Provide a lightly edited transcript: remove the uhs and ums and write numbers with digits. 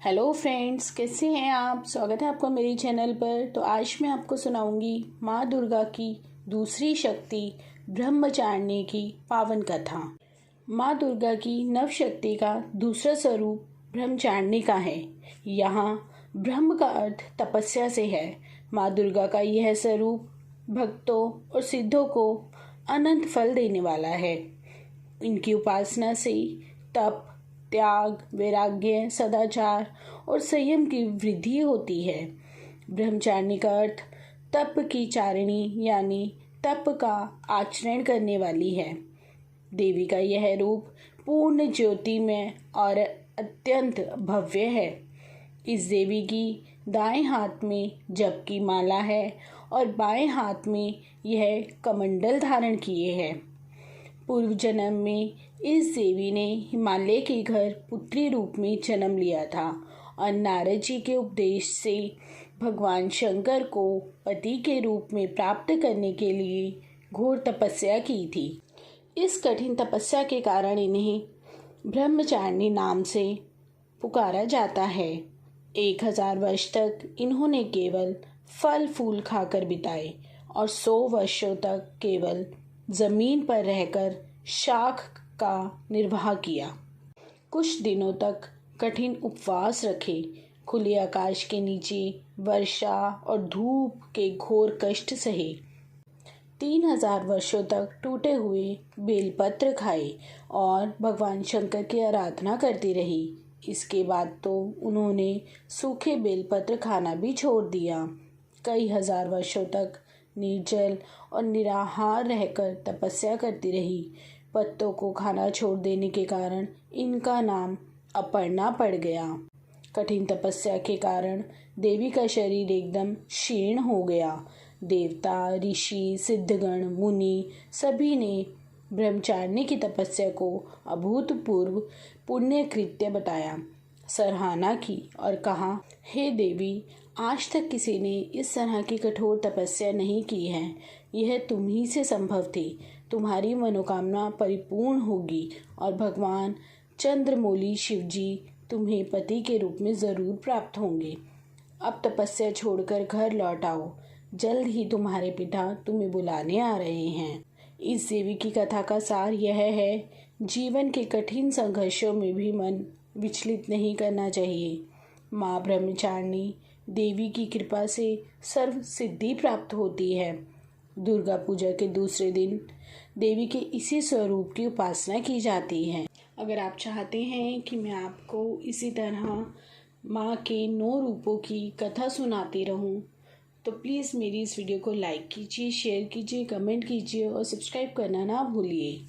Hello friends, कैसे हैं आप। स्वागत है आपका मेरे चैनल पर। तो आज मैं आपको सुनाऊंगी माँ दुर्गा की दूसरी शक्ति ब्रह्मचारिणी की पावन कथा। माँ दुर्गा की नव शक्ति का दूसरा स्वरूप ब्रह्मचारिणी का है। यहाँ ब्रह्म का अर्थ तपस्या से है। माँ दुर्गा का यह स्वरूप भक्तों और सिद्धों को अनंत फल देने वाला है। इनकी उपासना से तप, त्याग, वैराग्य, सदाचार और संयम की वृद्धि होती है। ब्रह्मचारिणी का अर्थ तप की चारिणी यानी तप का आचरण करने वाली है। देवी का यह रूप पूर्ण ज्योतिमय और अत्यंत भव्य है। इस देवी की दाएं हाथ में जप की माला है और बाएं हाथ में यह कमंडल धारण किए है। पूर्व जन्म में इस देवी ने हिमालय के घर पुत्री रूप में जन्म लिया था और नारद जी के उपदेश से भगवान शंकर को पति के रूप में प्राप्त करने के लिए घोर तपस्या की थी। इस कठिन तपस्या के कारण इन्हें ब्रह्मचारिणी नाम से पुकारा जाता है। 1000 वर्ष तक इन्होंने केवल फल फूल खाकर बिताए और 100 वर्षों तक केवल जमीन पर रहकर शाख का निर्वाह किया। कुछ दिनों तक कठिन उपवास रखे, खुले आकाश के नीचे वर्षा और धूप के घोर कष्ट सहे। 3000 वर्षों तक टूटे हुए बेलपत्र खाए और भगवान शंकर की आराधना करती रही। इसके बाद तो उन्होंने सूखे बेलपत्र खाना भी छोड़ दिया। कई हजार वर्षों तक निर्जल और निराहार रहकर तपस्या करती रही। पत्तों को खाना छोड़ देने के कारण इनका नाम अपर्णा पड़ गया। कठिन तपस्या के कारण देवी का शरीर एकदम क्षीण हो गया। देवता, ऋषि, सिद्धगण, मुनि सभी ने ब्रह्मचारिणी की तपस्या को अभूतपूर्व पुण्य कृत्य बताया, सराहना की और कहा, हे देवी, आज तक किसी ने इस तरह की कठोर तपस्या नहीं की है। यह तुम ही से संभव थी। तुम्हारी मनोकामना परिपूर्ण होगी और भगवान चंद्रमौली शिवजी तुम्हें पति के रूप में जरूर प्राप्त होंगे। अब तपस्या छोड़कर घर लौट आओ। जल्द ही तुम्हारे पिता तुम्हें बुलाने आ रहे हैं। इस देवी की कथा का सार यह है, जीवन के कठिन संघर्षों में भी मन विचलित नहीं करना चाहिए। माँ ब्रह्मचारिणी देवी की कृपा से सर्व सिद्धि प्राप्त होती है। दुर्गा पूजा के दूसरे दिन देवी के इसी स्वरूप की उपासना की जाती है। अगर आप चाहते हैं कि मैं आपको इसी तरह माँ के 9 रूपों की कथा सुनाती रहूं, तो प्लीज़ मेरी इस वीडियो को लाइक कीजिए, शेयर कीजिए, कमेंट कीजिए और सब्सक्राइब करना ना भूलिए।